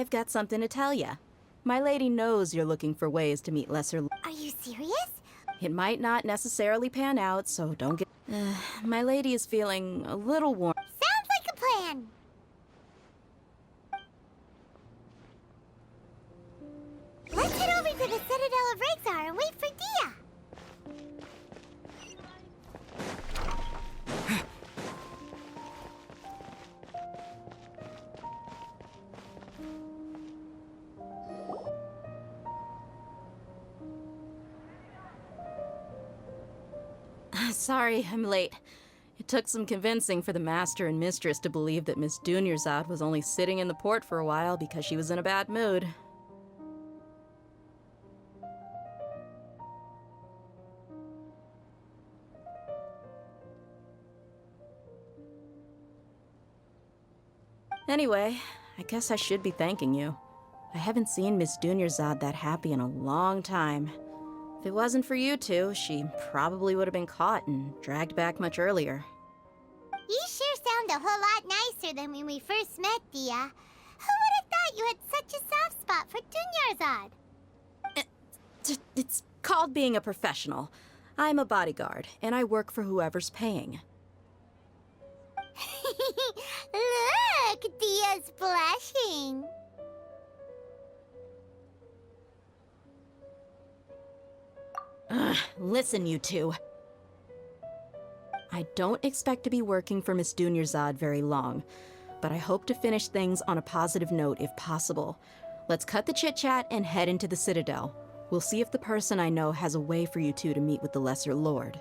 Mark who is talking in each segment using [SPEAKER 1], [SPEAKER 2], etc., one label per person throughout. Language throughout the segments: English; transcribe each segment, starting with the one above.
[SPEAKER 1] I've got something to tell ya. My lady knows you're looking for ways to meet lesser...
[SPEAKER 2] Are you serious?
[SPEAKER 1] It might not necessarily pan out, so don't get... my lady is feeling a little warm.
[SPEAKER 2] Sounds like a plan. Let's head over to the Citadel of Rexar and wait for Dia.
[SPEAKER 1] Sorry, I'm late. It took some convincing for the master and mistress to believe that Miss Dunyarzad was only sitting in the port for a while because she was in a bad mood. Anyway, I guess I should be thanking you. I haven't seen Miss Dunyarzad that happy in a long time. If it wasn't for you two, she probably would have been caught and dragged back much earlier.
[SPEAKER 2] You sure sound a whole lot nicer than when we first met, Dia. Who would have thought you had such a soft spot for Dunyarzad?
[SPEAKER 1] It's called being a professional. I'm a bodyguard, and I work for whoever's paying.
[SPEAKER 2] Look, Dia's blushing.
[SPEAKER 1] Listen, you two. I don't expect to be working for Miss Dunyarzad very long, but I hope to finish things on a positive note if possible. Let's cut the chit-chat and head into the Citadel. We'll see if the person I know has a way for you two to meet with the Lesser Lord.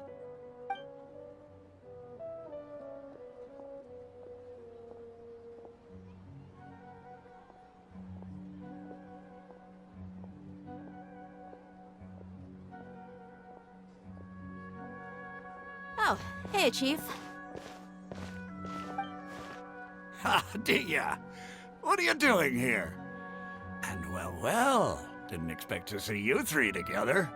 [SPEAKER 1] Oh, hey, Chief.
[SPEAKER 3] Ha, Dia! What are you doing here? And well, didn't expect to see you three together.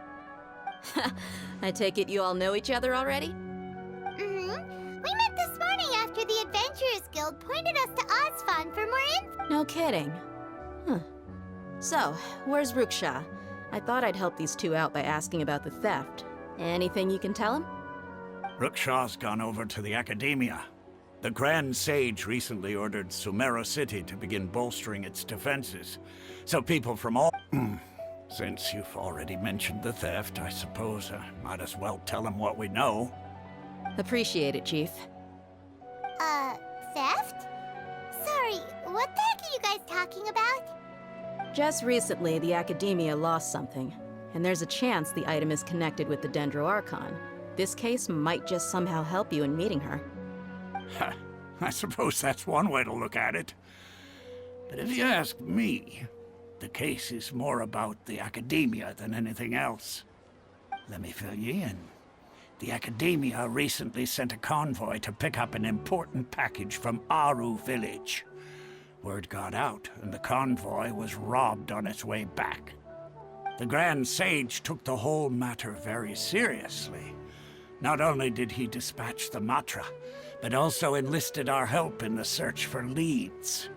[SPEAKER 1] I take it you all know each other already?
[SPEAKER 2] Mm-hmm. We met this morning after the Adventurers Guild pointed us to Ozfon for more info.
[SPEAKER 1] No kidding. Huh. So, where's Ruksha? I thought I'd help these two out by asking about the theft. Anything you can tell him?
[SPEAKER 3] Ruksha's gone over to the Academia. The Grand Sage recently ordered Sumeru City to begin bolstering its defenses. So people from all... Since you've already mentioned the theft, I suppose I might as well tell him what we know.
[SPEAKER 1] Appreciate it, Chief.
[SPEAKER 2] Theft? Sorry, what the heck are you guys talking about?
[SPEAKER 1] Just recently, the Academia lost something, and there's a chance the item is connected with the Dendro Archon. This case might just somehow help you in meeting her.
[SPEAKER 3] I suppose that's one way to look at it. But if you ask me, the case is more about the Academia than anything else. Let me fill you in. The Academia recently sent a convoy to pick up an important package from Aru village. Word got out, and the convoy was robbed on its way back. The Grand Sage took the whole matter very seriously. Not only did he dispatch the Matra, but also enlisted our help in the search for leads.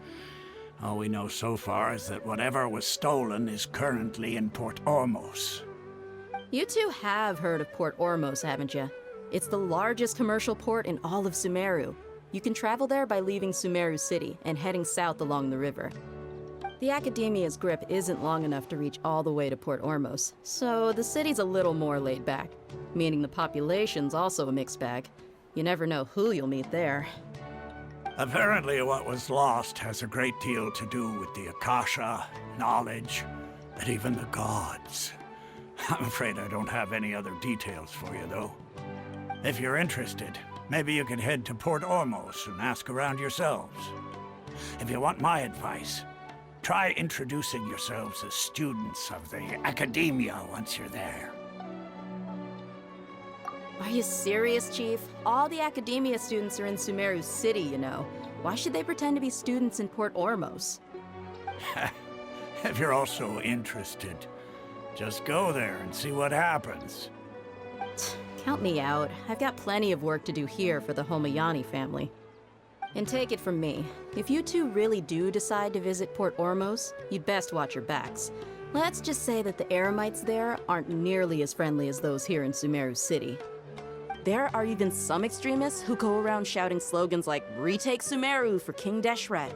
[SPEAKER 3] All we know so far is that whatever was stolen is currently in Port Ormos.
[SPEAKER 1] You two have heard of Port Ormos, haven't you? It's the largest commercial port in all of Sumeru. You can travel there by leaving Sumeru City and heading south along the river. The Academia's grip isn't long enough to reach all the way to Port Ormos, so the city's a little more laid back, meaning the population's also a mixed bag. You never know who you'll meet there.
[SPEAKER 3] Apparently what was lost has a great deal to do with the Akasha, knowledge, and even the gods. I'm afraid I don't have any other details for you, though. If you're interested, maybe you could head to Port Ormos and ask around yourselves. If you want my advice, try introducing yourselves as students of the Academia once you're there.
[SPEAKER 1] Are you serious, Chief? All the Academia students are in Sumeru City, you know. Why should they pretend to be students in Port Ormos?
[SPEAKER 3] If you're also interested, just go there and see what happens.
[SPEAKER 1] Count me out. I've got plenty of work to do here for the Homayani family. And take it from me, if you two really do decide to visit Port Ormos, you'd best watch your backs. Let's just say that the Eremites there aren't nearly as friendly as those here in Sumeru City. There are even some extremists who go around shouting slogans like, "Retake Sumeru for King Deshret."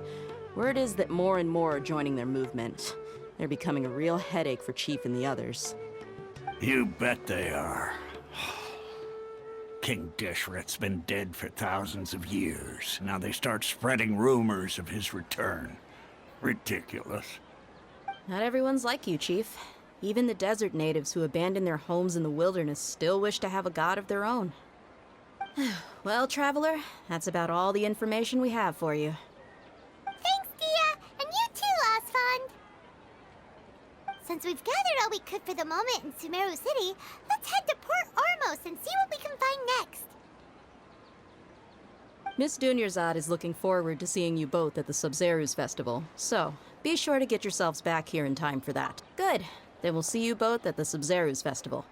[SPEAKER 1] Word is that more and more are joining their movement. They're becoming a real headache for Chief and the others.
[SPEAKER 3] You bet they are. King Deshret's been dead for thousands of years. Now they start spreading rumors of his return. Ridiculous.
[SPEAKER 1] Not everyone's like you, Chief. Even the desert natives who abandoned their homes in the wilderness still wish to have a god of their own. Well, Traveler, that's about all the information we have for you.
[SPEAKER 2] Thanks, Dia! And you too, Osfond! Since we've gathered all we could for the moment in Sumeru City, let's head to Port Ormos and see what we can find next.
[SPEAKER 1] Miss Dunyarzad is looking forward to seeing you both at the Sub-Zerus Festival, so be sure to get yourselves back here in time for that. Good. Then we'll see you both at the Sub-Zerus Festival.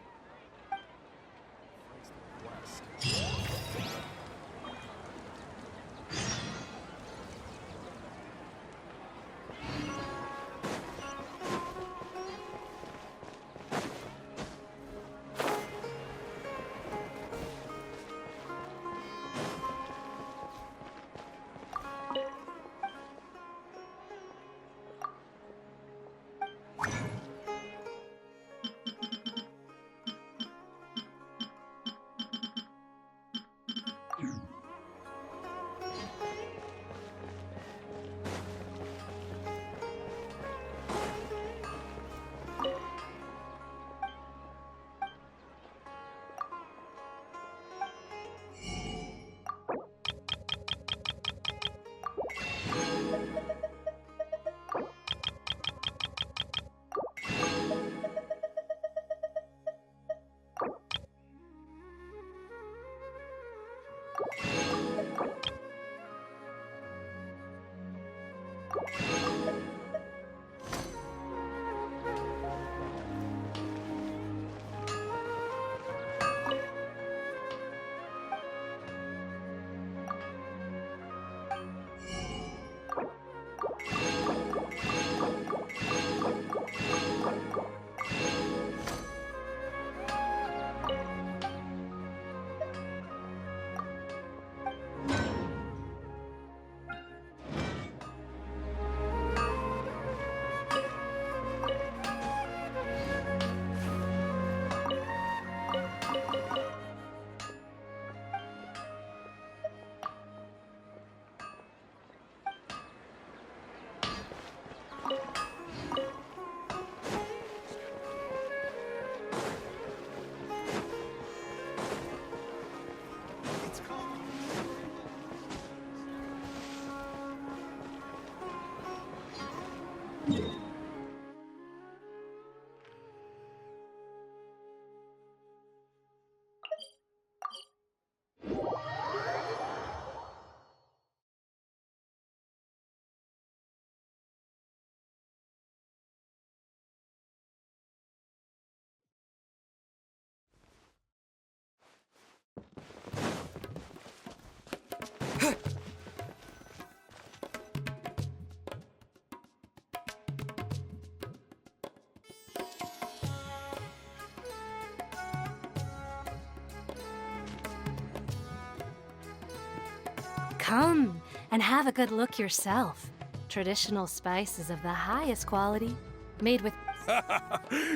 [SPEAKER 4] Come and have a good look yourself. Traditional spices of the highest quality, made with...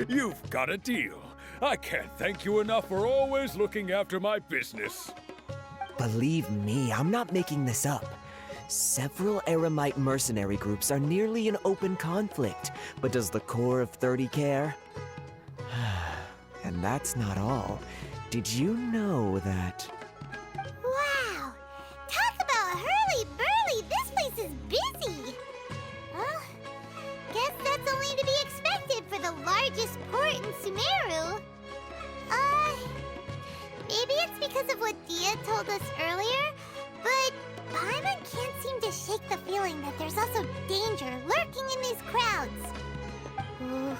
[SPEAKER 5] You've got a deal. I can't thank you enough for always looking after my business.
[SPEAKER 6] Believe me, I'm not making this up. Several Eremite mercenary groups are nearly in open conflict, but does the core of 30 care? And that's not all. Did you know that...
[SPEAKER 2] Wow! Talk about hurly-burly! This place is busy! Well, guess that's only to be expected for the largest port in Sumeru. Maybe it's because of what Dia told us earlier, but Paimon can't seem to shake the feeling that there's also danger lurking in these crowds. Ooh.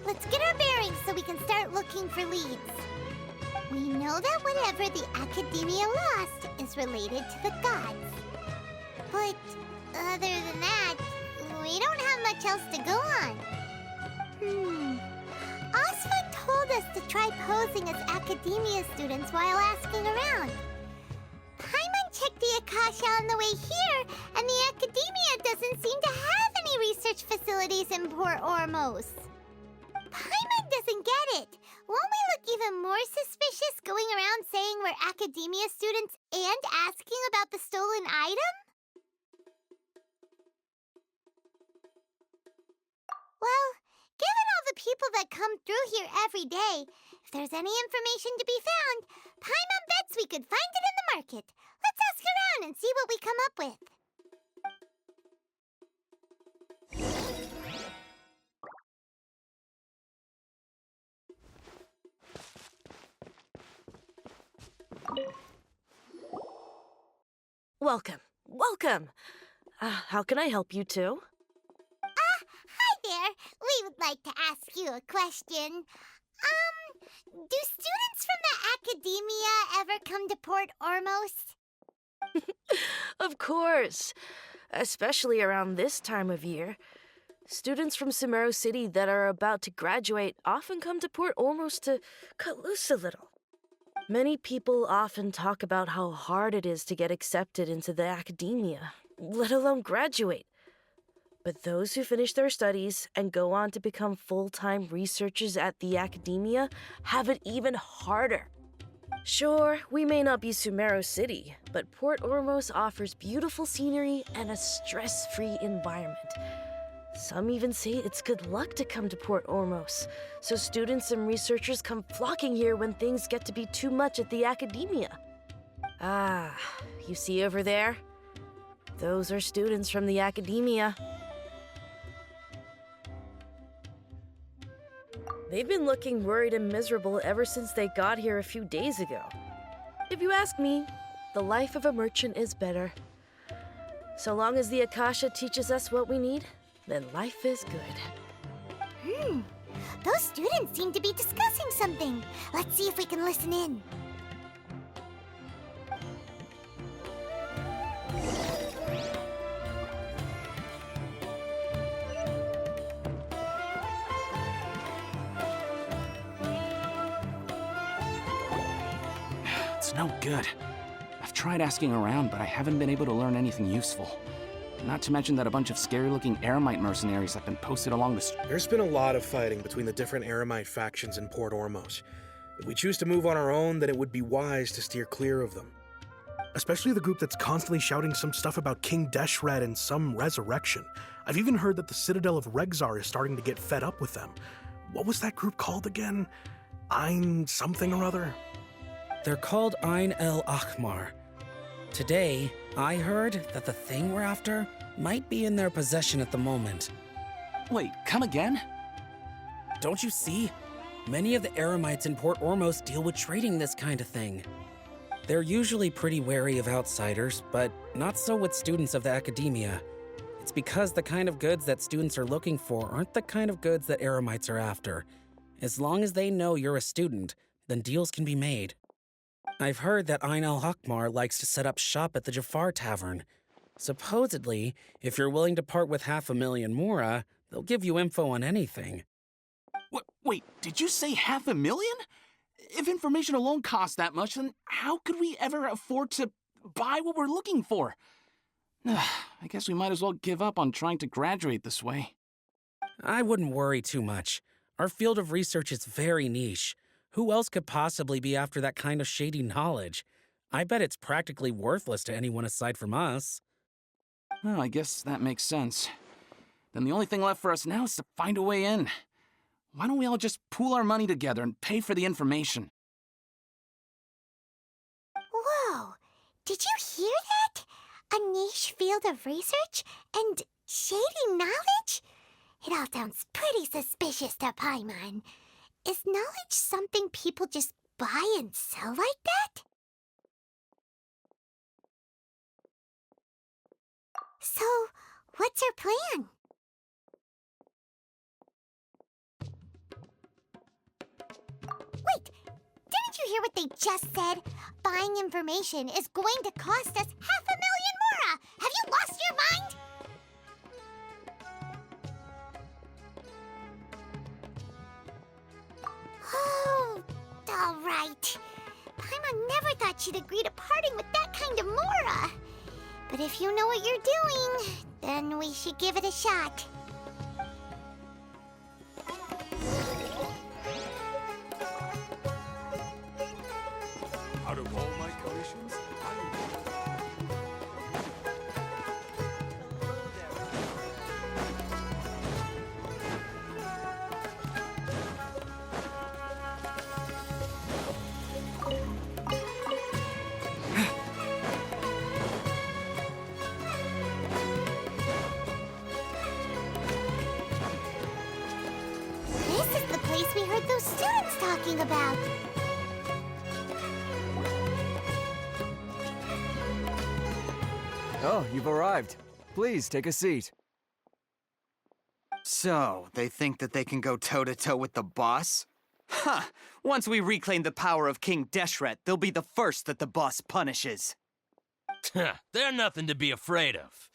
[SPEAKER 2] Let's get our bearings so we can start looking for leads. We know that whatever the Academia lost is related to the gods. Other than that, we don't have much else to go on. Osfa told us to try posing as academia students while asking around. Paimon checked the Akasha on the way here, and the academia doesn't seem to have any research facilities in Port Ormos. Paimon doesn't get it. Won't we look even more suspicious going around saying we're academia students and asking about the stolen item? Well, given all the people that come through here every day, if there's any information to be found, Paimon bets we could find it in the market. Let's ask around and see what we come up with.
[SPEAKER 7] Welcome. Welcome. How can I help you two?
[SPEAKER 2] Hi there. We would like to ask you a question. Do students from the academia ever come to Port Ormos?
[SPEAKER 7] Of course. Especially around this time of year. Students from Sumeru City that are about to graduate often come to Port Ormos to cut loose a little. Many people often talk about how hard it is to get accepted into the academia, let alone graduate. But those who finish their studies and go on to become full-time researchers at the academia have it even harder. Sure, we may not be Sumeru City, but Port Ormos offers beautiful scenery and a stress-free environment. Some even say it's good luck to come to Port Ormos, so students and researchers come flocking here when things get to be too much at the academia. Ah, you see over there? Those are students from the academia. They've been looking worried and miserable ever since they got here a few days ago. If you ask me, the life of a merchant is better. So long as the Akasha teaches us what we need, then life is good.
[SPEAKER 2] Those students seem to be discussing something. Let's see if we can listen in.
[SPEAKER 8] It's no good. I've tried asking around, but I haven't been able to learn anything useful. Not to mention that a bunch of scary-looking Eremite mercenaries have been posted along the street.
[SPEAKER 9] There's been a lot of fighting between the different Eremite factions in Port Ormos. If we choose to move on our own, then it would be wise to steer clear of them. Especially the group that's constantly shouting some stuff about King Deshret and some resurrection. I've even heard that the Citadel of Regzar is starting to get fed up with them. What was that group called again? Ein something or other?
[SPEAKER 10] They're called Ein El Akhmar. Today, I heard that the thing we're after might be in their possession at the moment.
[SPEAKER 8] Wait, come again?
[SPEAKER 10] Don't you see? Many of the Eremites in Port Ormos deal with trading this kind of thing. They're usually pretty wary of outsiders, but not so with students of the academia. It's because the kind of goods that students are looking for aren't the kind of goods that Eremites are after. As long as they know you're a student, then deals can be made. I've heard that Ein al-Hakmar likes to set up shop at the Jafar Tavern. Supposedly, if you're willing to part with 500,000 Mora, they'll give you info on anything.
[SPEAKER 8] Wait, did you say 500,000? If information alone costs that much, then how could we ever afford to buy what we're looking for? I guess we might as well give up on trying to graduate this way.
[SPEAKER 10] I wouldn't worry too much. Our field of research is very niche. Who else could possibly be after that kind of shady knowledge? I bet it's practically worthless to anyone aside from us.
[SPEAKER 8] Well, I guess that makes sense. Then the only thing left for us now is to find a way in. Why don't we all just pool our money together and pay for the information?
[SPEAKER 2] Whoa! Did you hear that? A niche field of research and shady knowledge? It all sounds pretty suspicious to Paimon. Is knowledge something people just buy and sell like that? So, what's our plan? Wait, didn't you hear what they just said? Buying information is going to cost us 500,000 Mora! Have you lost your mind? she'd agree to parting with that kind of Mora. But if you know what you're doing, then we should give it a shot.
[SPEAKER 5] Out of all my commissions,
[SPEAKER 2] This is the place we heard those students talking about.
[SPEAKER 6] Oh, you've arrived. Please, take a seat.
[SPEAKER 11] So, they think that they can go toe-to-toe with the boss? Ha! Once we reclaim the power of King Deshret, they'll be the first that the boss punishes.
[SPEAKER 12] They're nothing to be afraid of.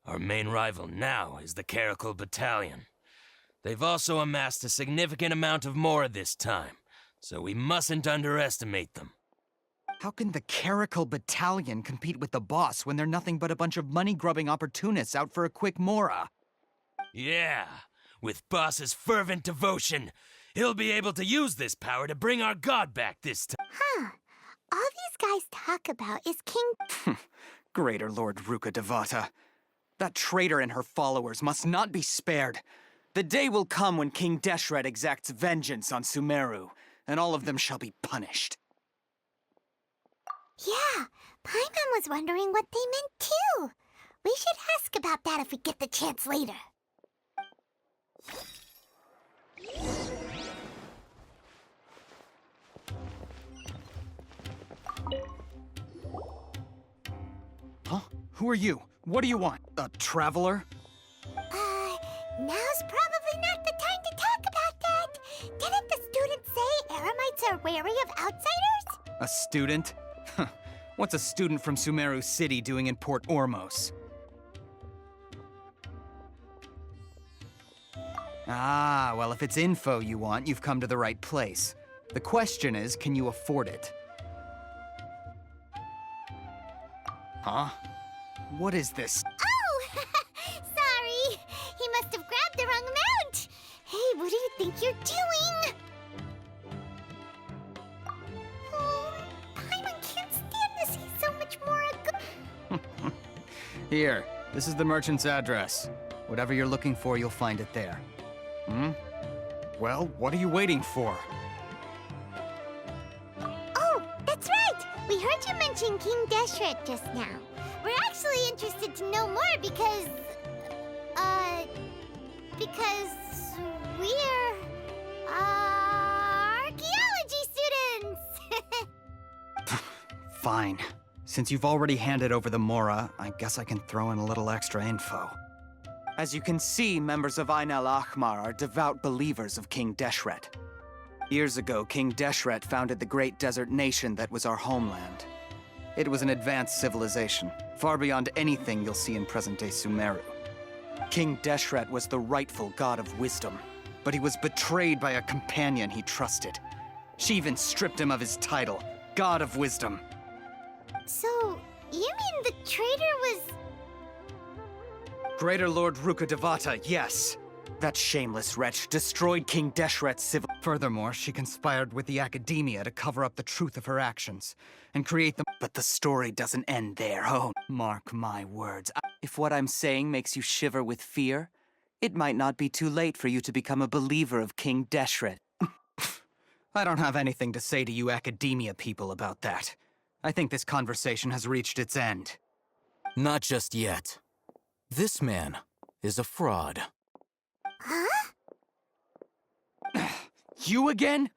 [SPEAKER 12] Our main rival now is the Caracal Battalion. They've also amassed a significant amount of Mora this time, so we mustn't underestimate them.
[SPEAKER 11] How can the Caracal Battalion compete with the boss when they're nothing but a bunch of money-grubbing opportunists out for a quick Mora?
[SPEAKER 12] Yeah, with Boss's fervent devotion, he'll be able to use this power to bring our god back this time.
[SPEAKER 2] Huh. All these guys talk about is King...
[SPEAKER 11] Greater Lord Ruka Devata. That traitor and her followers must not be spared. The day will come when King Deshret exacts vengeance on Sumeru, and all of them shall be punished.
[SPEAKER 2] Yeah, Paimon was wondering what they meant too. We should ask about that if we get the chance later.
[SPEAKER 11] Huh? Who are you? What do you want? A traveler?
[SPEAKER 2] Now's probably not the time to talk about that. Didn't the students say Eremites are wary of outsiders?
[SPEAKER 11] A student? What's a student from Sumeru City doing in Port Ormos? Ah, well, if it's info you want, you've come to the right place. The question is, can you afford it? Huh? What is this?
[SPEAKER 2] Oh! Sorry! He must have grabbed the wrong amount! Hey, what do you think you're doing? Oh, Paimon can't stand to see so much more
[SPEAKER 11] Here, this is the merchant's address. Whatever you're looking for, you'll find it there. Hmm? Well, what are you waiting for?
[SPEAKER 2] Oh, that's right! We heard you mention King Deshret just now. We're actually interested to know more because we're, archaeology students!
[SPEAKER 11] Fine. Since you've already handed over the Mora, I guess I can throw in a little extra info. As you can see, members of Ain al-Ahmar are devout believers of King Deshret. Years ago, King Deshret founded the great desert nation that was our homeland. It was an advanced civilization, far beyond anything you'll see in present-day Sumeru. King Deshret was the rightful god of wisdom, but he was betrayed by a companion he trusted. She even stripped him of his title, God of Wisdom.
[SPEAKER 2] So, you mean the traitor was...
[SPEAKER 11] Greater Lord Ruka Devata, yes. That shameless wretch destroyed King Deshret's civil... Furthermore, she conspired with the Academia to cover up the truth of her actions and create the... But the story doesn't end there, oh. Mark my words. If what I'm saying makes you shiver with fear, it might not be too late for you to become a believer of King Deshret. I don't have anything to say to you Academia people about that. I think this conversation has reached its end.
[SPEAKER 13] Not just yet. This man is a fraud.
[SPEAKER 2] Huh?
[SPEAKER 11] You again?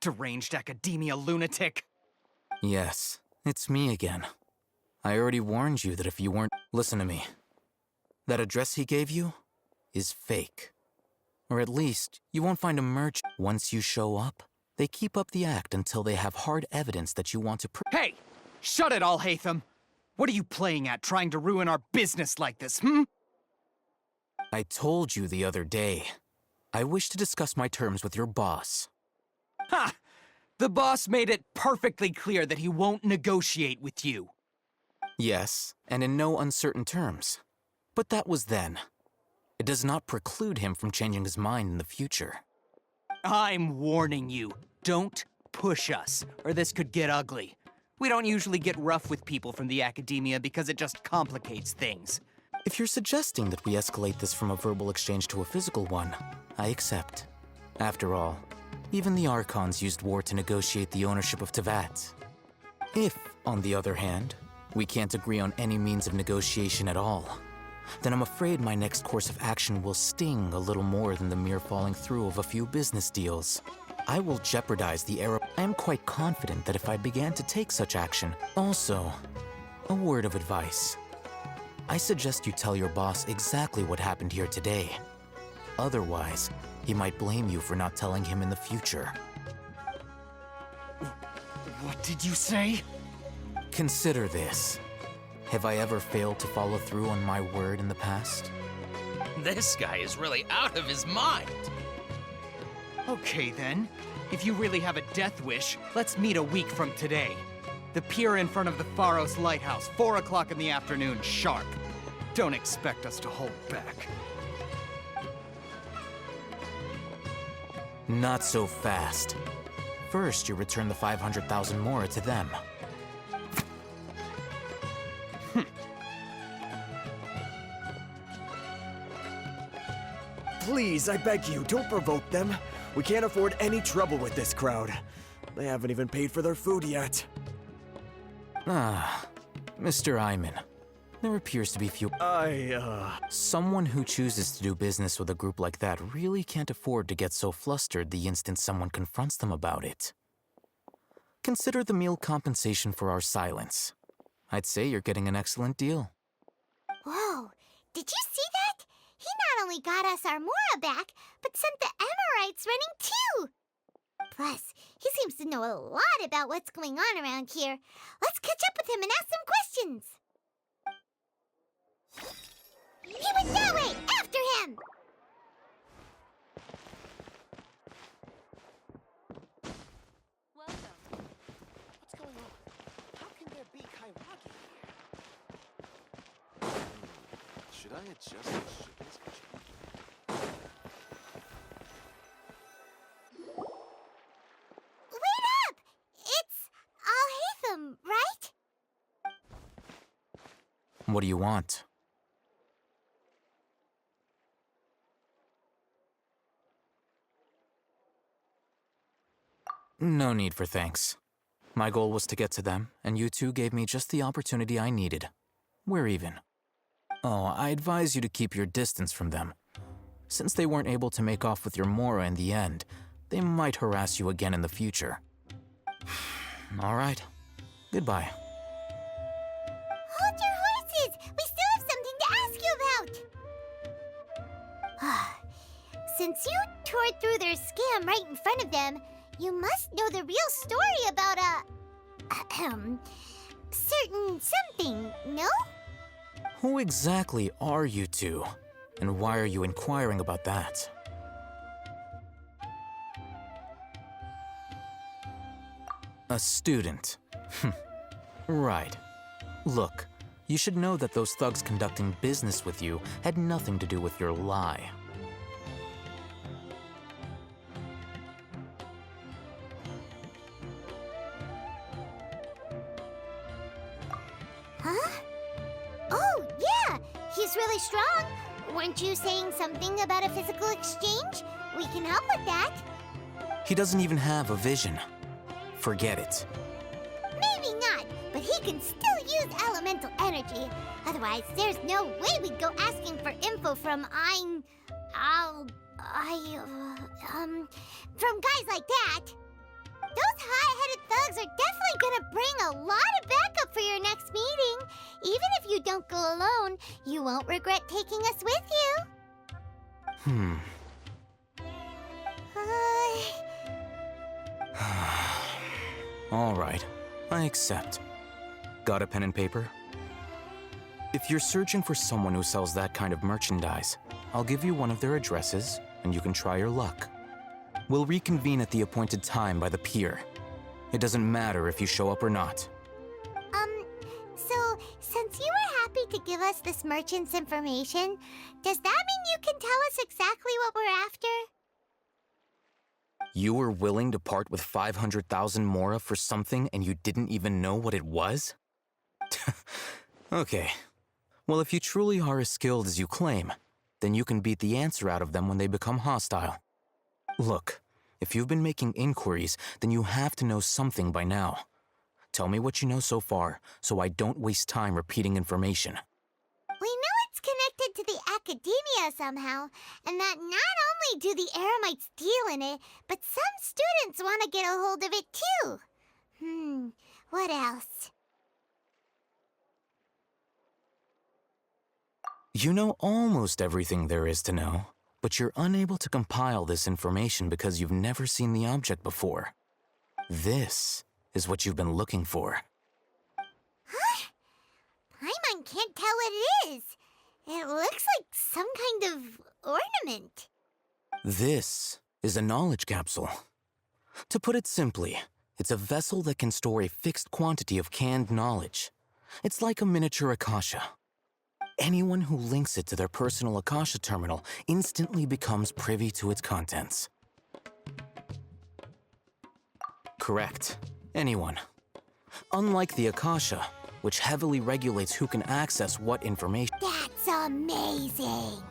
[SPEAKER 11] Deranged Academia lunatic.
[SPEAKER 13] Yes, it's me again. I already warned you that if you weren't... Listen to me. That address he gave you is fake. Or at least, you won't find a merchant. Once you show up, they keep up the act until they have hard evidence that you want to
[SPEAKER 11] Hey! Shut it all, Hatham! What are you playing at, trying to ruin our business like this, hmm?
[SPEAKER 13] I told you the other day. I wish to discuss my terms with your boss.
[SPEAKER 11] Ha!
[SPEAKER 6] The boss made it perfectly clear that he won't negotiate with you.
[SPEAKER 13] Yes, and in no uncertain terms. But that was then. It does not preclude him from changing his mind in the future.
[SPEAKER 6] I'm warning you. Don't push us, or this could get ugly. We don't usually get rough with people from the academia because it just complicates things.
[SPEAKER 13] If you're suggesting that we escalate this from a verbal exchange to a physical one, I accept. After all, even the Archons used war to negotiate the ownership of Teyvat. If, on the other hand, we can't agree on any means of negotiation at all, then I'm afraid my next course of action will sting a little more than the mere following through of a few business deals. I will jeopardize the era. I am quite confident that if I began to take such action. Also, a word of advice. I suggest you tell your boss exactly what happened here today. Otherwise, he might blame you for not telling him in the future.
[SPEAKER 6] What did you say?
[SPEAKER 13] Consider this. Have I ever failed to follow through on my word in the past?
[SPEAKER 12] This guy is really out of his mind.
[SPEAKER 6] Okay then. If you really have a death wish, let's meet a week from today. The pier in front of the Pharos Lighthouse, 4 o'clock in the afternoon, sharp. Don't expect us to hold back.
[SPEAKER 13] Not so fast. First, you return the 500,000 mora to them.
[SPEAKER 6] Please, I beg you, don't provoke them. We can't afford any trouble with this crowd. They haven't even paid for their food yet.
[SPEAKER 13] Ah, Mr. Iman. There appears to be few.
[SPEAKER 6] Someone
[SPEAKER 13] who chooses to do business with a group like that really can't afford to get so flustered the instant someone confronts them about it. Consider the meal compensation for our silence. I'd say you're getting an excellent deal.
[SPEAKER 2] Whoa, did you see that? He not only got us our Mora back, but sent the Amorites running too! Plus, he seems to know a lot about what's going on around here. Let's catch up with him and ask some questions! He went that way! After him!
[SPEAKER 14] Welcome. What's going on? How can there be Kairagi here? Should I adjust the shipping schedule?
[SPEAKER 2] Wait up! It's Al-Haytham, right?
[SPEAKER 13] What do you want? No need for thanks. My goal was to get to them, and you two gave me just the opportunity I needed. We're even. Oh, I advise you to keep your distance from them. Since they weren't able to make off with your Mora in the end, they might harass you again in the future. All right. Goodbye.
[SPEAKER 2] Hold your horses! We still have something to ask you about! Since you tore through their scam right in front of them, you must know the real story about certain something, no?
[SPEAKER 13] Who exactly are you two? And why are you inquiring about that? A student. Right. Look, you should know that those thugs conducting business with you had nothing to do with your lie.
[SPEAKER 2] Huh? Oh, yeah! He's really strong! Weren't you saying something about a physical exchange? We can help with that.
[SPEAKER 13] He doesn't even have a vision. Forget it.
[SPEAKER 2] Maybe not, but he can still use elemental energy. Otherwise, there's no way we'd go asking for info from from guys like that. Those hot-headed thugs are definitely gonna bring a lot of backup for your next meeting. Even if you don't go alone, you won't regret taking us with you.
[SPEAKER 13] All right, I accept. Got a pen and paper? If you're searching for someone who sells that kind of merchandise, I'll give you one of their addresses, and you can try your luck. We'll reconvene at the appointed time by the pier. It doesn't matter if you show up or not.
[SPEAKER 2] So, since you were happy to give us this merchant's information, does that mean you can tell us exactly what we're after?
[SPEAKER 13] You were willing to part with 500,000 mora for something and you didn't even know what it was? Okay. Well, if you truly are as skilled as you claim, then you can beat the answer out of them when they become hostile. Look, if you've been making inquiries, then you have to know something by now. Tell me what you know so far, so I don't waste time repeating information.
[SPEAKER 2] We know it's connected to the academia somehow, and that not only do the Eremites deal in it, but some students want to get a hold of it too. What else?
[SPEAKER 13] You know almost everything there is to know, but you're unable to compile this information because you've never seen the object before. This is what you've been looking for.
[SPEAKER 2] Huh? Paimon can't tell what it is. It looks like some kind of ornament.
[SPEAKER 13] This is a knowledge capsule. To put it simply, it's a vessel that can store a fixed quantity of canned knowledge. It's like a miniature Akasha. Anyone who links it to their personal Akasha terminal instantly becomes privy to its contents. Correct. Anyone. Unlike the Akasha, which heavily regulates who can access what information.
[SPEAKER 2] That's amazing!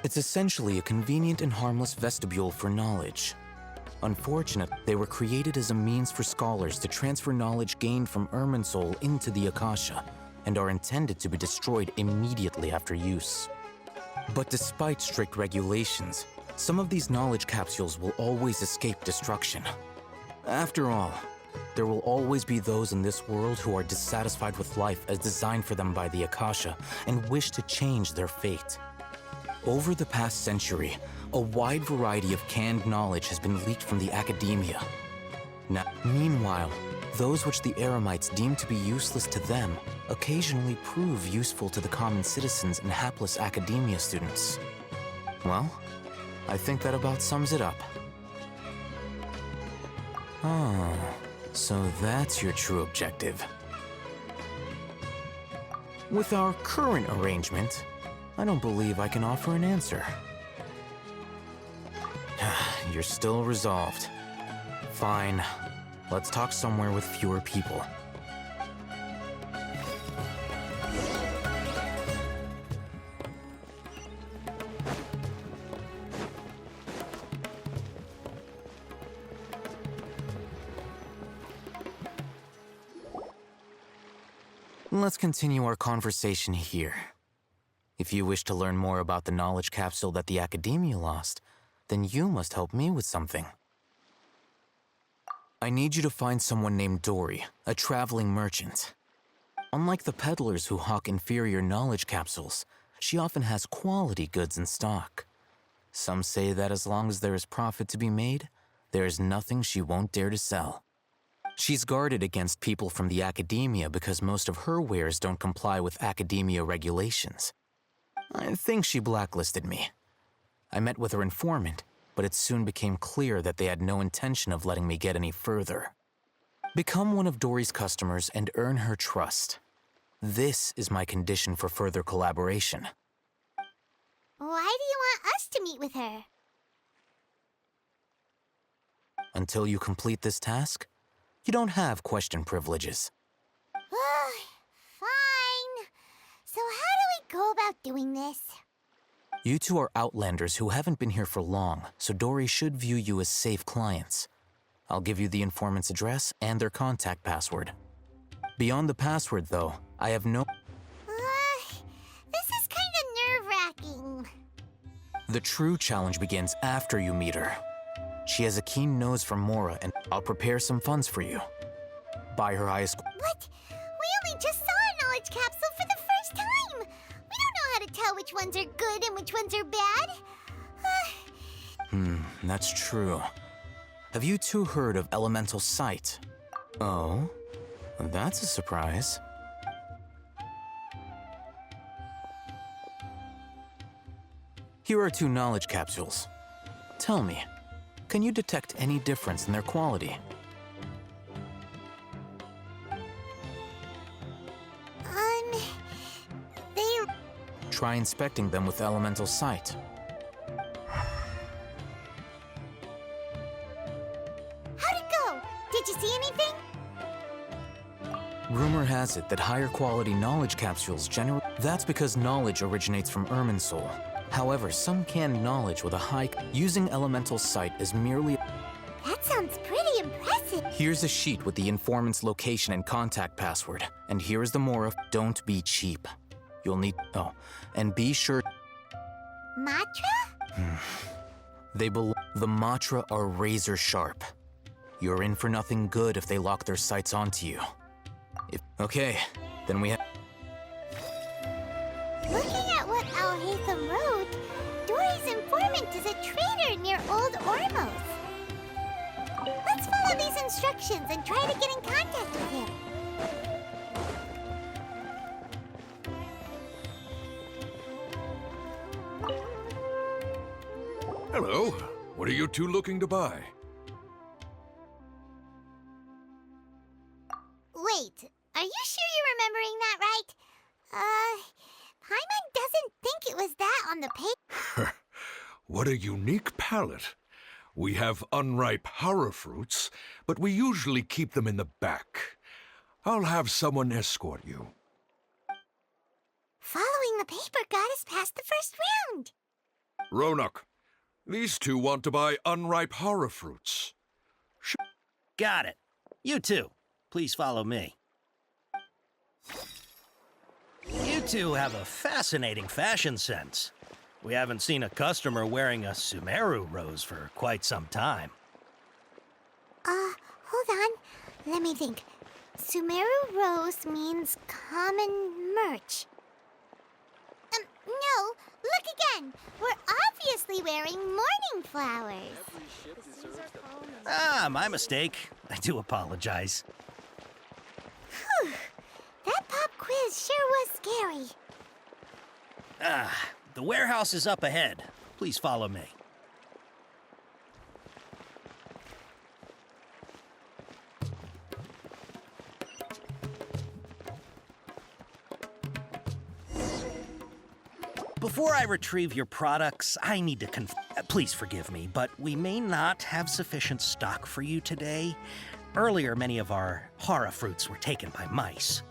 [SPEAKER 13] It's essentially a convenient and harmless vestibule for knowledge. Unfortunately, they were created as a means for scholars to transfer knowledge gained from Irminsul into the Akasha, and are intended to be destroyed immediately after use. But despite strict regulations, some of these knowledge capsules will always escape destruction. After all, there will always be those in this world who are dissatisfied with life as designed for them by the Akasha and wish to change their fate. Over the past century, a wide variety of canned knowledge has been leaked from the academia. Meanwhile, those which the Eremites deem to be useless to them occasionally prove useful to the common citizens and hapless academia students. Well, I think that about sums it up. Oh, so that's your true objective. With our current arrangement, I don't believe I can offer an answer. You're still resolved. Fine. Let's talk somewhere with fewer people. Let's continue our conversation here. If you wish to learn more about the knowledge capsule that the Academia lost, then you must help me with something. I need you to find someone named Dory, a traveling merchant. Unlike the peddlers who hawk inferior knowledge capsules, she often has quality goods in stock. Some say that as long as there is profit to be made, there is nothing she won't dare to sell. She's guarded against people from the Academia because most of her wares don't comply with Academia regulations. I think she blacklisted me. I met with her informant, but it soon became clear that they had no intention of letting me get any further. Become one of Dory's customers and earn her trust. This is my condition for further collaboration.
[SPEAKER 2] Why do you want us to meet with her?
[SPEAKER 13] Until you complete this task, you don't have question privileges.
[SPEAKER 2] Fine. So how do we go about doing this?
[SPEAKER 13] You two are outlanders who haven't been here for long, so Dory should view you as safe clients. I'll give you the informant's address and their contact password. Beyond the password, though, I have no...
[SPEAKER 2] This is kind of nerve-wracking.
[SPEAKER 13] The true challenge begins after you meet her. She has a keen nose for Mora, and I'll prepare some funds for you. Buy her highest...
[SPEAKER 2] What? We only just saw a knowledge capsule for the first time! We don't know how to tell which ones are good and which ones are bad.
[SPEAKER 13] That's true. Have you two heard of elemental sight? Oh, that's a surprise. Here are 2 knowledge capsules. Tell me, Can you detect any difference in their quality?
[SPEAKER 2] They...
[SPEAKER 13] Try inspecting them with elemental sight.
[SPEAKER 2] How'd it go? Did you see anything?
[SPEAKER 13] Rumor has it that higher quality knowledge capsules generally... That's because knowledge originates from Irminsul. However, some canned knowledge with a high... Using elemental sight is merely...
[SPEAKER 2] That sounds pretty impressive.
[SPEAKER 13] Here's a sheet with the informant's location and contact password. And here is the Mora. Don't be cheap. You'll need... Oh, and be sure...
[SPEAKER 2] Matra?
[SPEAKER 13] The Matra are razor sharp. You're in for nothing good if they lock their sights onto you. Okay, then we have...
[SPEAKER 2] Looking at what Al-Haytham wrote, Dory's informant is a traitor near Old Ormos. Let's follow these instructions and try to get in contact with him.
[SPEAKER 5] Hello. What are you two looking to buy?
[SPEAKER 2] Wait, are you sure you're remembering that right? Paimon doesn't think it was that on the paper.
[SPEAKER 5] What a unique palate. We have unripe horror fruits, but we usually keep them in the back. I'll have someone escort you.
[SPEAKER 2] Following the paper got us past the first round.
[SPEAKER 5] Ronak, these two want to buy unripe horror fruits.
[SPEAKER 15] Got it. You two, please follow me. You two have a fascinating fashion sense. We haven't seen a customer wearing a Sumeru rose for quite some time.
[SPEAKER 2] Hold on. Let me think. Sumeru rose means common merch. No, look again. We're obviously wearing morning flowers.
[SPEAKER 15] Ah, my mistake. I do apologize.
[SPEAKER 2] Whew. That pop quiz sure was scary.
[SPEAKER 15] The warehouse is up ahead. Please follow me. Before I retrieve your products, I need to please forgive me, but we may not have sufficient stock for you today. Earlier, many of our hara fruits were taken by mice.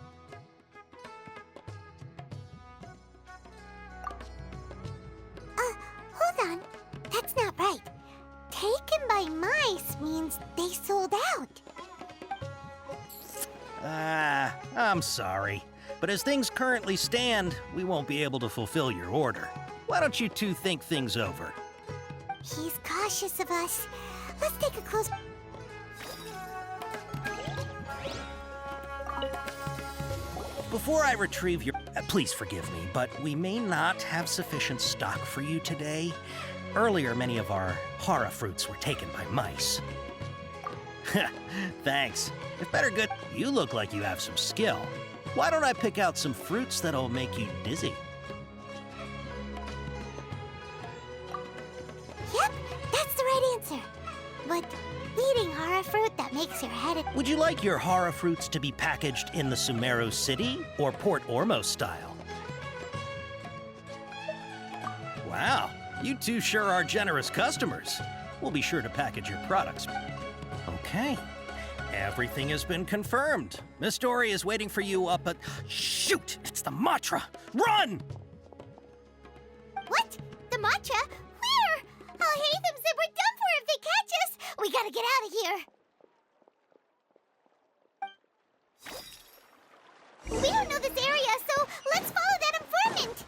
[SPEAKER 2] Hold on. That's not right. Taken by mice means they sold out.
[SPEAKER 15] I'm sorry. But as things currently stand, we won't be able to fulfill your order. Why don't you two think things over?
[SPEAKER 2] He's cautious of us. Let's take a close...
[SPEAKER 15] Before I retrieve your... please forgive me, but we may not have sufficient stock for you today. Earlier, many of our hara fruits were taken by mice. Thanks. If better good, you look like you have some skill. Why don't I pick out some fruits that'll make you dizzy?
[SPEAKER 2] Yep, that's the right answer. But eating hara fruit that makes your head...
[SPEAKER 15] Would you like your hara fruits to be packaged in the Sumeru City or Port Ormos style? Wow, you two sure are generous customers. We'll be sure to package your products. Okay. Everything has been confirmed. Miss Dory is waiting for you up at... Shoot! It's the Matra! Run!
[SPEAKER 2] What? The Matra? Where? Al-Haytham said we're done for if they catch us. We gotta get out of here. We don't know this area, so let's follow that informant.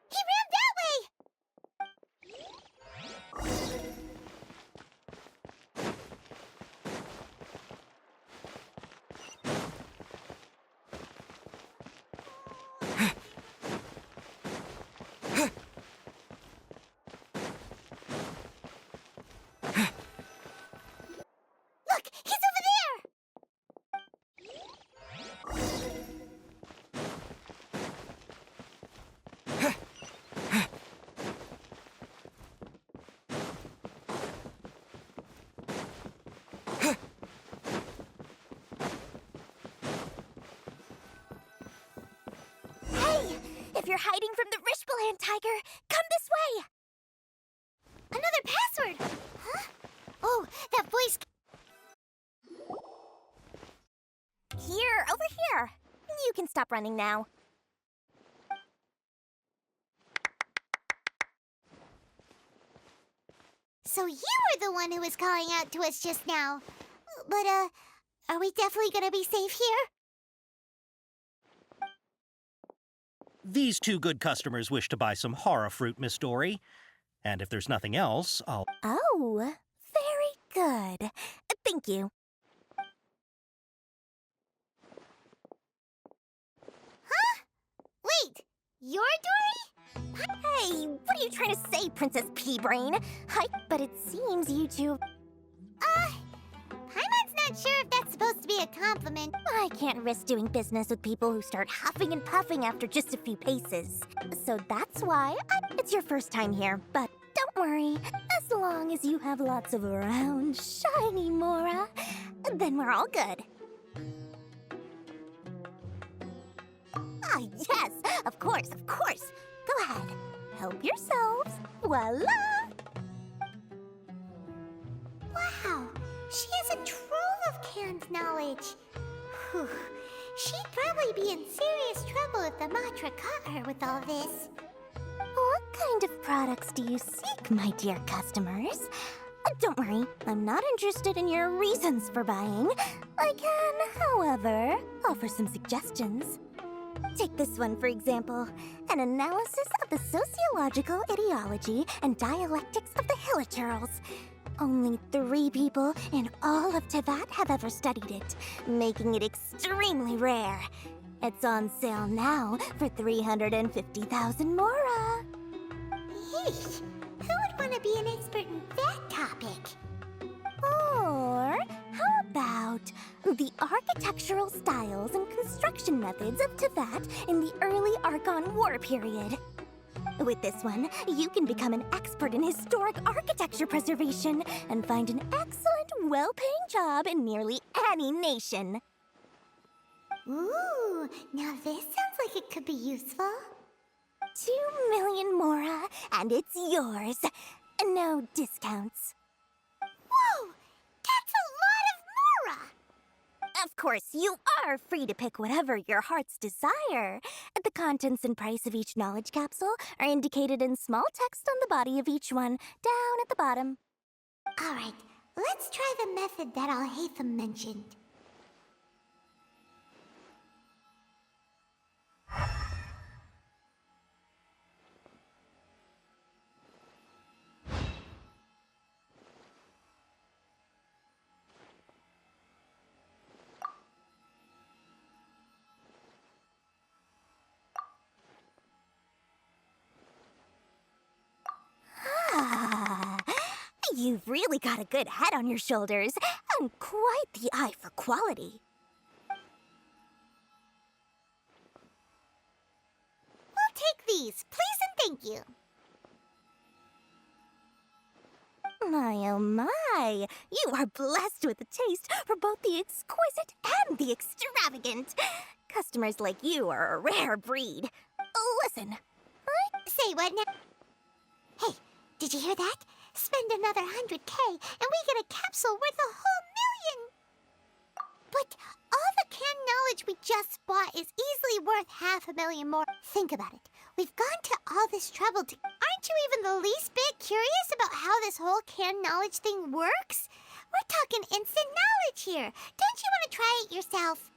[SPEAKER 2] He ran that way! If you're hiding from the Rishbaland tiger, come this way! Another password! Huh? Oh, that voice... Here, over here. You can stop running now. So you were the one who was calling out to us just now. But, are we definitely gonna be safe here?
[SPEAKER 15] These two good customers wish to buy some horror fruit, Miss Dory. And if there's nothing else, I'll...
[SPEAKER 2] Oh, very good. Thank you. Huh? Wait, you're Dory? Hey, what are you trying to say, Princess Pea-Brain? Hi, but it seems you two... Paimon's not sure if that's supposed to be a compliment. I can't risk doing business with people who start huffing and puffing after just a few paces. So that's why it's your first time here, but don't worry. As long as you have lots of round, shiny Mora, then we're all good. Ah, yes, of course, of course. Go ahead, help yourselves. Voila! Wow, she has a trove of canned knowledge. Whew. She'd probably be in serious trouble if the Matra caught her with all this. What kind of products do you seek, my dear customers? Don't worry, I'm not interested in your reasons for buying. I can, however, offer some suggestions. Take this one, for example. An analysis of the sociological ideology and dialectics of the Hilichurls. Only 3 people in all of Tevat have ever studied it, making it extremely rare. It's on sale now for 350,000 Mora. Yeesh, who would want to be an expert in that topic? Or how about the architectural styles and construction methods of Tevat in the early Archon War period? With this one, you can become an expert in historic architecture preservation and find an excellent, well-paying job in nearly any nation. Ooh, now this sounds like it could be useful. 2 million Mora, and it's yours. No discounts. Whoa! That's a lot of Mora! Of course, you are free to pick whatever your heart's desire. The contents and price of each knowledge capsule are indicated in small text on the body of each one, down at the bottom. Alright, let's try the method that Alhaitham mentioned. You've really got a good head on your shoulders, and quite the eye for quality. We'll take these, please and thank you. My, oh my, you are blessed with a taste for both the exquisite and the extravagant. Customers like you are a rare breed. Listen. Say what now? Hey, did you hear that? Spend another 100K and we get a capsule worth a whole million! But all the canned knowledge we just bought is easily worth 500,000 more. Think about it. We've gone to all this trouble to... Aren't you even the least bit curious about how this whole canned knowledge thing works? We're talking instant knowledge here. Don't you want to try it yourself?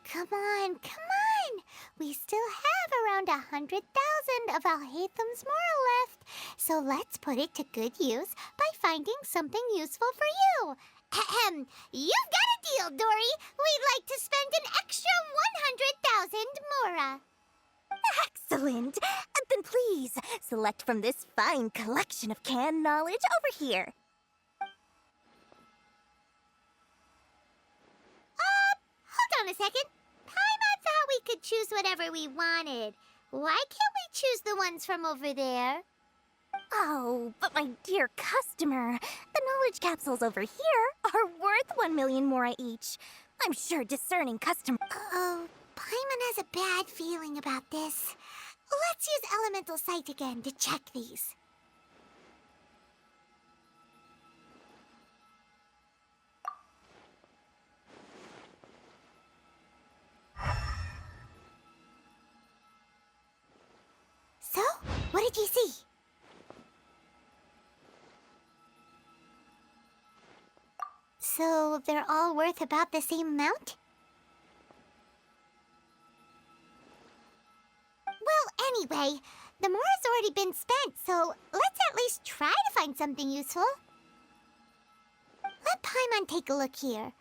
[SPEAKER 2] Come on, come on! We still have around 100,000 of Alhaitham's Mora left, so let's put it to good use by finding something useful for you. Ahem, you've got a deal, Dory. We'd like to spend an extra 100,000 Mora. Excellent! Then please, select from this fine collection of canned knowledge over here. Hold on a second. Paimon thought we could choose whatever we wanted. Why can't we choose the ones from over there? Oh, but my dear customer, the knowledge capsules over here are worth 1 million mora each. I'm sure discerning customer. Oh, Paimon has a bad feeling about this. Let's use Elemental Sight again to check these. So, what did you see? So, they're all worth about the same amount? Well, anyway, the mora's already been spent, so let's at least try to find something useful. Let Paimon take a look here.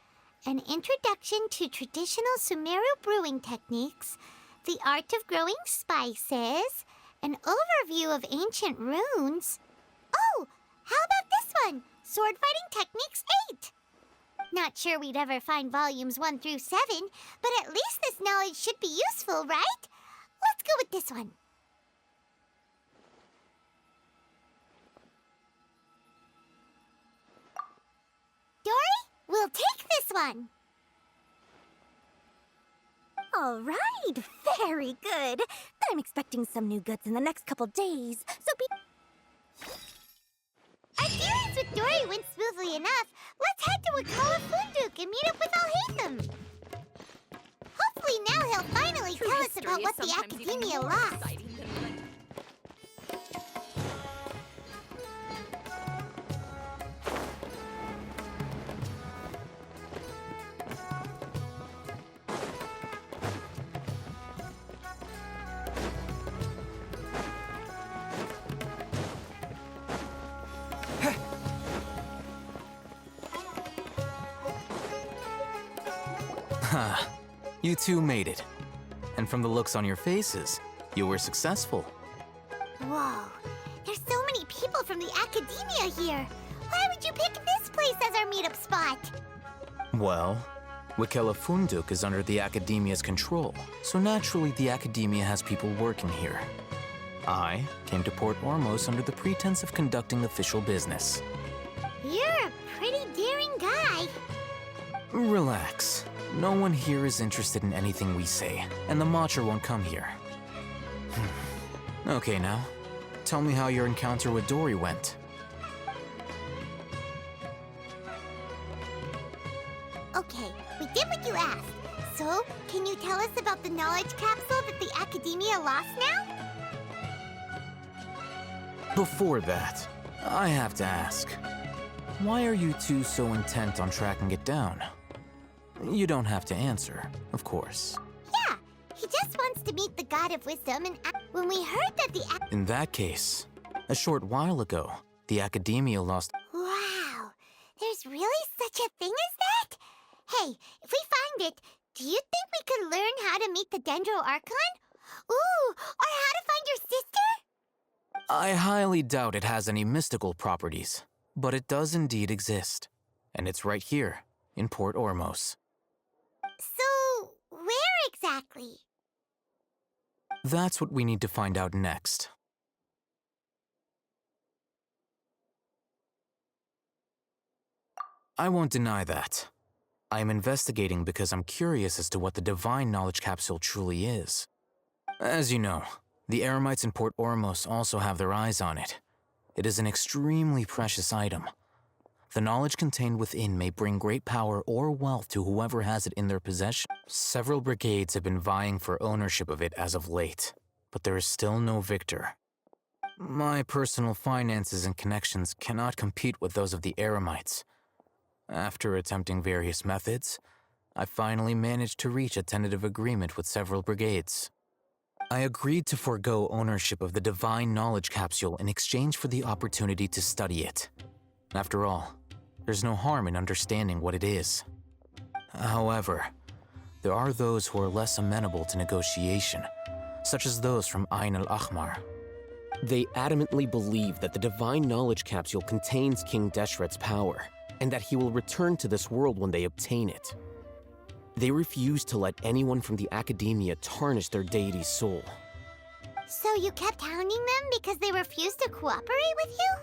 [SPEAKER 2] An introduction to traditional Sumeru brewing techniques, the art of growing spices, an overview of ancient runes. Oh, how about this one? Sword Fighting Techniques 8. Not sure we'd ever find volumes 1 through 7, but at least this knowledge should be useful, right? Let's go with this one. Dory, we'll take this one. All right, very good. I'm expecting some new goods in the next couple days, so be... Our dealings with Dory went smoothly enough. Let's head to Wakala Funduk and meet up with Alhaitham. Hopefully now he'll finally tell us about what the Academia lost.
[SPEAKER 13] You two made it. And from the looks on your faces, you were successful.
[SPEAKER 2] Whoa, there's so many people from the Academia here. Why would you pick this place as our meetup spot?
[SPEAKER 13] Well, Wakela Funduk is under the Academia's control, so naturally the Academia has people working here. I came to Port Ormos under the pretense of conducting official business.
[SPEAKER 2] You're a pretty daring guy.
[SPEAKER 13] Relax. No one here is interested in anything we say, and the Matcher won't come here. Okay now, tell me how your encounter with Dory went.
[SPEAKER 2] Okay, we did what you asked. So, can you tell us about the knowledge capsule that the Academia lost now?
[SPEAKER 13] Before that, I have to ask, why are you two so intent on tracking it down? You don't have to answer, of course.
[SPEAKER 2] Yeah, he just wants to meet the God of Wisdom, and when we heard that the
[SPEAKER 13] In that case, a short while ago, the Academia lost...
[SPEAKER 2] Wow, there's really such a thing as that? Hey, if we find it, do you think we could learn how to meet the Dendro Archon? Ooh, or how to find your sister?
[SPEAKER 13] I highly doubt it has any mystical properties, but it does indeed exist. And it's right here, in Port Ormos.
[SPEAKER 2] So, where exactly?
[SPEAKER 13] That's what we need to find out next. I won't deny that. I am investigating because I'm curious as to what the Divine Knowledge Capsule truly is. As you know, the Eremites in Port Ormos also have their eyes on it. It is an extremely precious item. The knowledge contained within may bring great power or wealth to whoever has it in their possession. Several brigades have been vying for ownership of it as of late, but there is still no victor. My personal finances and connections cannot compete with those of the Eremites. After attempting various methods, I finally managed to reach a tentative agreement with several brigades. I agreed to forego ownership of the Divine Knowledge Capsule in exchange for the opportunity to study it. After all, there's no harm in understanding what it is. However, there are those who are less amenable to negotiation, such as those from Ain al-Ahmar.
[SPEAKER 16] They adamantly believe that the Divine Knowledge Capsule contains King Deshret's power, and that he will return to this world when they obtain it. They refuse to let anyone from the Academia tarnish their deity's soul.
[SPEAKER 2] So you kept hounding them because they refused to cooperate with you?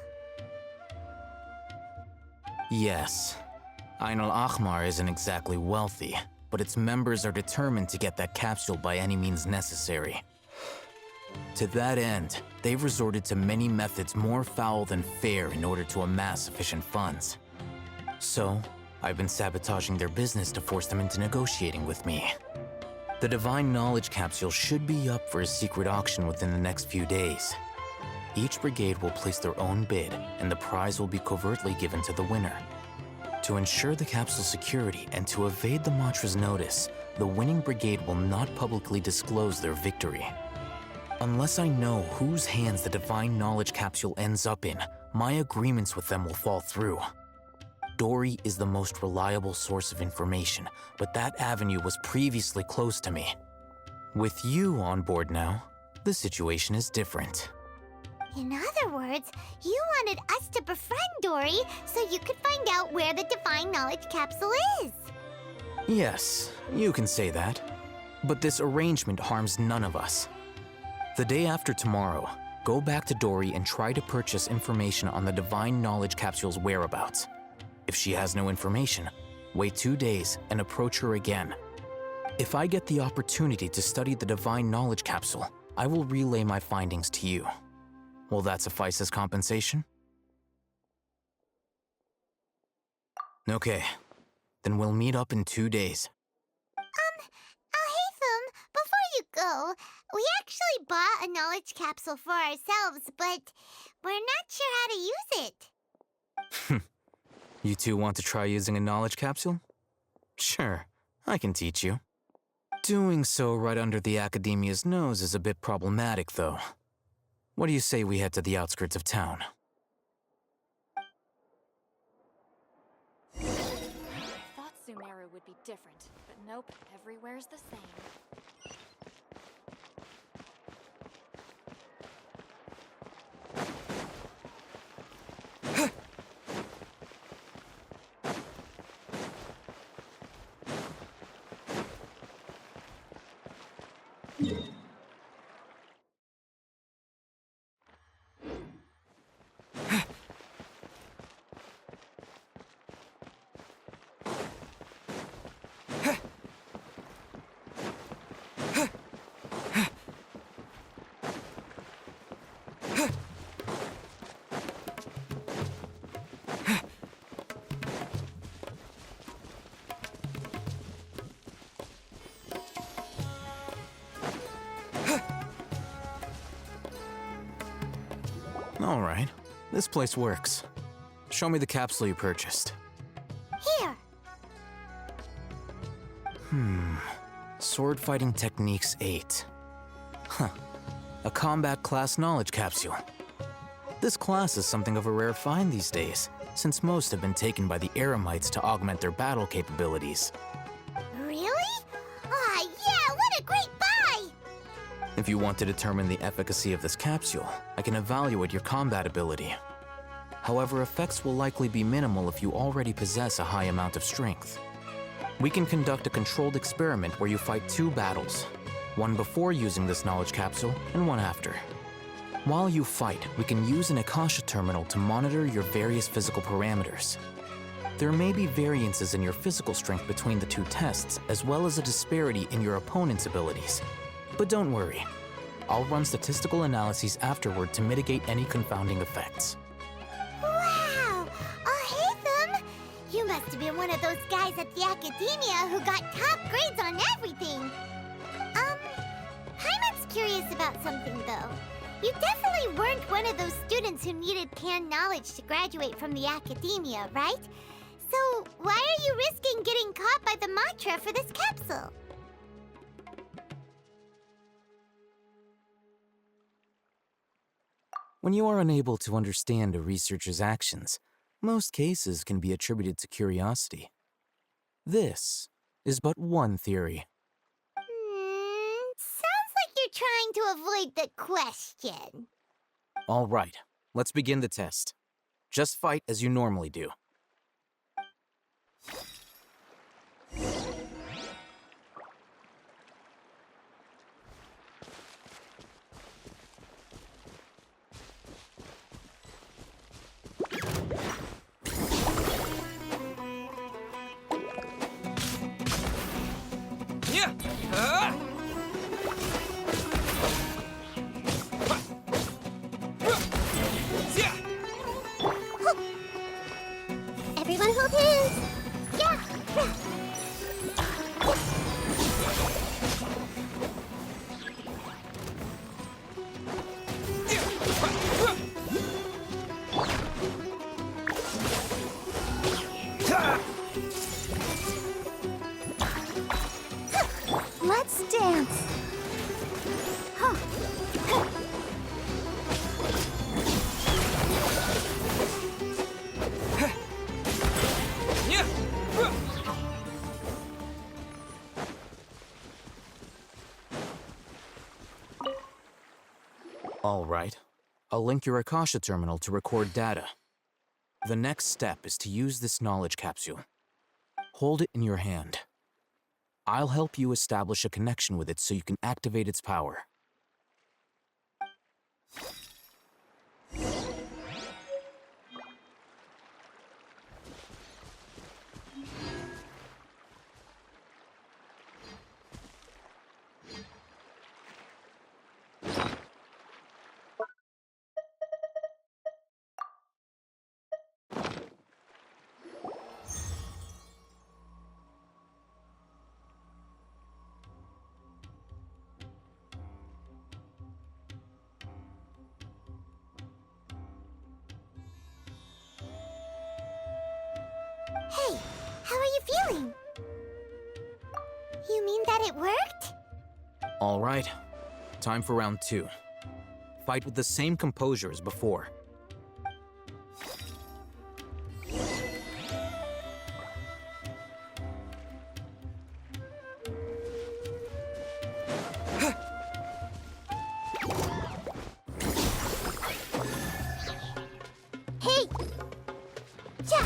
[SPEAKER 13] Yes. Ain al-Ahmar isn't exactly wealthy, but its members are determined to get that capsule by any means necessary. To that end, they've resorted to many methods more foul than fair in order to amass sufficient funds. So, I've been sabotaging their business to force them into negotiating with me. The Divine Knowledge Capsule should be up for a secret auction within the next few days. Each brigade will place their own bid, and the prize will be covertly given to the winner. To ensure the capsule's security and to evade the Matra's notice, the winning brigade will not publicly disclose their victory. Unless I know whose hands the Divine Knowledge Capsule ends up in, my agreements with them will fall through. Dory is the most reliable source of information, but that avenue was previously closed to me. With you on board now, the situation is different.
[SPEAKER 2] In other words, you wanted us to befriend Dory so you could find out where the Divine Knowledge Capsule is.
[SPEAKER 13] Yes, you can say that. But this arrangement harms none of us. The day after tomorrow, go back to Dory and try to purchase information on the Divine Knowledge Capsule's whereabouts. If she has no information, wait 2 days and approach her again. If I get the opportunity to study the Divine Knowledge Capsule, I will relay my findings to you. Will that suffice as compensation? Okay, then we'll meet up in 2 days.
[SPEAKER 2] Alhaitham, before you go, we actually bought a knowledge capsule for ourselves, but we're not sure how to use it.
[SPEAKER 13] You two want to try using a knowledge capsule? Sure, I can teach you. Doing so right under the Academia's nose is a bit problematic, though. What do you say we head to the outskirts of town?
[SPEAKER 17] I thought Sumeru would be different, but nope, everywhere's the same.
[SPEAKER 13] All right, this place works. Show me the capsule you purchased.
[SPEAKER 2] Here.
[SPEAKER 13] Sword Fighting Techniques 8. Huh. A combat class knowledge capsule. This class is something of a rare find these days, since most have been taken by the Eremites to augment their battle capabilities.
[SPEAKER 2] Really? Aw, yeah, what a great buy!
[SPEAKER 13] If you want to determine the efficacy of this capsule, I can evaluate your combat ability. However, effects will likely be minimal if you already possess a high amount of strength. We can conduct a controlled experiment where you fight 2 battles, one before using this knowledge capsule and one after. While you fight, we can use an Akasha terminal to monitor your various physical parameters. There may be variances in your physical strength between the 2 tests, as well as a disparity in your opponent's abilities. But don't worry, I'll run statistical analyses afterward to mitigate any confounding effects.
[SPEAKER 2] Wow! Alhaitham! You must have been one of those guys at the Academia who got top grades on everything! Paimon's curious about something, though. You definitely weren't one of those students who needed canned knowledge to graduate from the Academia, right? So why are you risking getting caught by the Matra for this capsule?
[SPEAKER 13] When you are unable to understand a researcher's actions, most cases can be attributed to curiosity. This is but one theory.
[SPEAKER 2] Sounds like you're trying to avoid the question.
[SPEAKER 13] All right, let's begin the test. Just fight as you normally do.
[SPEAKER 2] Everyone hold hands. Yeah. Let's dance.
[SPEAKER 13] All right. I'll link your Akasha terminal to record data. The next step is to use this knowledge capsule. Hold it in your hand. I'll help you establish a connection with it so you can activate its power.
[SPEAKER 2] Hey, how are you feeling? You mean that it worked?
[SPEAKER 13] All right. Time for round 2. Fight with the same composure as before.
[SPEAKER 2] Hey! Ja!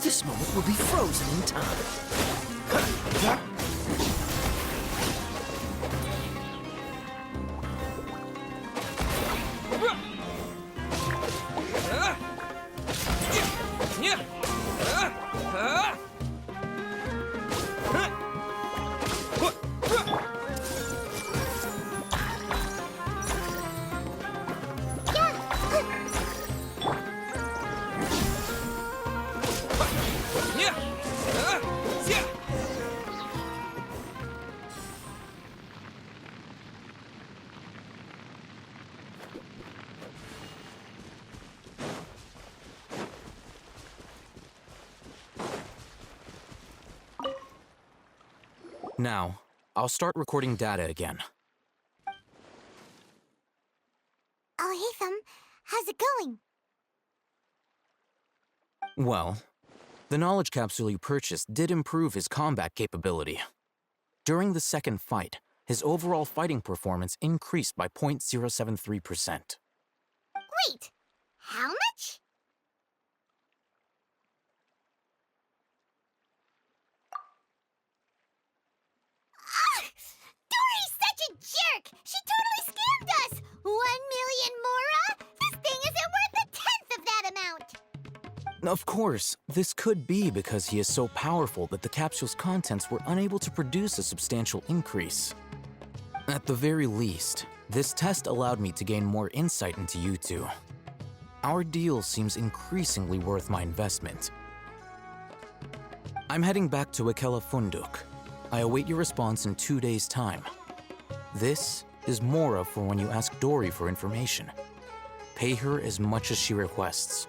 [SPEAKER 6] This moment will be frozen in time.
[SPEAKER 13] Now, I'll start recording data again.
[SPEAKER 2] Oh, hey, Thumb. How's it going?
[SPEAKER 13] Well, the knowledge capsule you purchased did improve his combat capability. During the second fight, his overall fighting performance increased by 0.073%.
[SPEAKER 2] Wait, how much? Dory's such a jerk! She totally scammed us! 1 million Mora? This thing isn't worth a tenth of that amount!
[SPEAKER 13] Of course, this could be because he is so powerful that the capsule's contents were unable to produce a substantial increase. At the very least, this test allowed me to gain more insight into you two. Our deal seems increasingly worth my investment. I'm heading back to Akela Funduk. I await your response in 2 days' time. This is Mora for when you ask Dory for information. Pay her as much as she requests.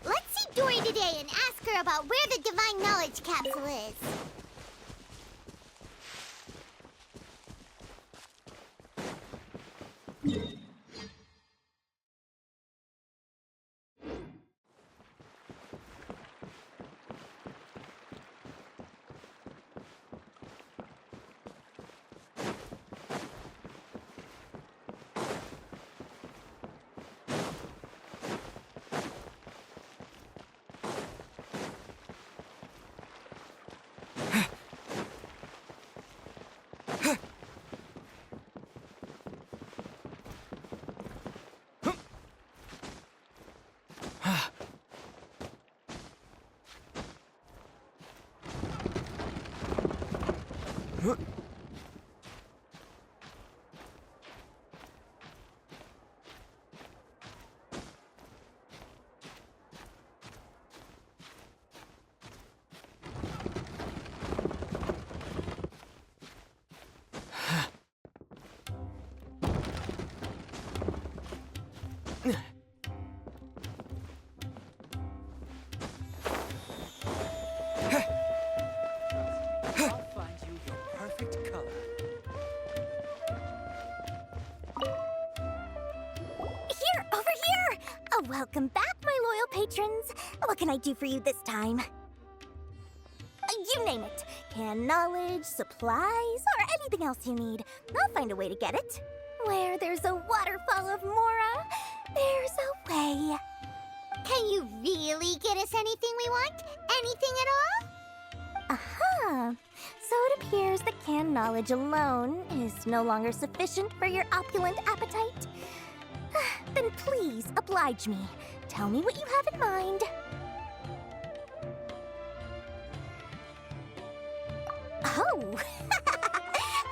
[SPEAKER 2] Let's see Dory today and ask her about where the Divine Knowledge Capsule is.
[SPEAKER 6] I'll find you your perfect color.
[SPEAKER 2] Here, over here! Welcome back, my loyal patrons. What can I do for you this time? You name it. Canned knowledge, supplies, or anything else you need. I'll find a way to get it. Where there's a waterfall of Mora, there's a way. Can you really get us anything we want? Anything at all? Aha! So it appears that canned knowledge alone is no longer sufficient for your opulent appetite. Then please, oblige me. Tell me what you have in mind. Oh!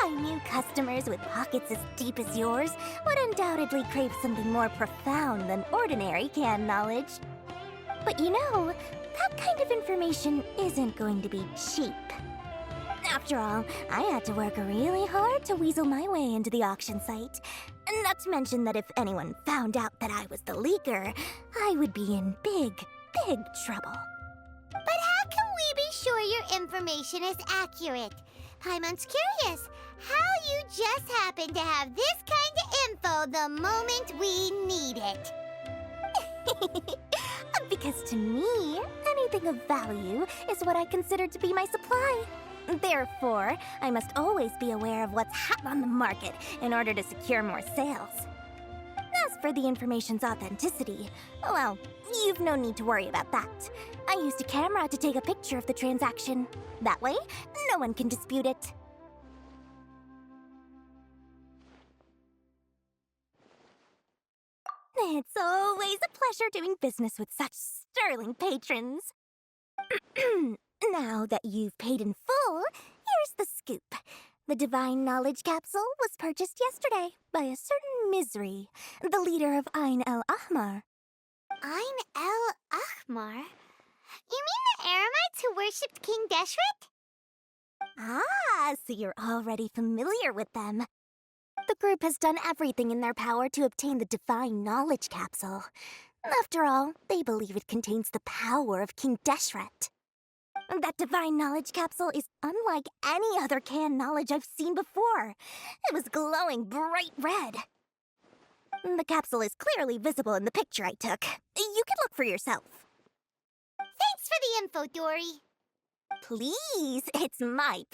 [SPEAKER 2] I knew customers with pockets as deep as yours would undoubtedly crave something more profound than ordinary canned knowledge. But you know, that kind of information isn't going to be cheap. After all, I had to work really hard to weasel my way into the auction site. Not to mention that if anyone found out that I was the leaker, I would be in big, big trouble. But how can we be sure your information is accurate? Paimon's curious how you just happen to have this kind of info the moment we need it. Because to me, anything of value is what I consider to be my supply. Therefore, I must always be aware of what's hot on the market in order to secure more sales. As for the information's authenticity, well, you've no need to worry about that. I used a camera to take a picture of the transaction. That way, no one can dispute it. It's always a pleasure doing business with such sterling patrons. Now that you've paid in full, here's the scoop. The Divine Knowledge Capsule was purchased yesterday by a certain Misery, the leader of Ain el Ahmar. Ain el Ahmar? You mean the Eremites who worshipped King Deshret? Ah, so you're already familiar with them. The group has done everything in their power to obtain the Divine Knowledge Capsule. After all, they believe it contains the power of King Deshret. That Divine Knowledge Capsule is unlike any other canned knowledge I've seen before. It was glowing bright red. The capsule is clearly visible in the picture I took. You can look for yourself. Thanks for the info, Dory. Please, it's my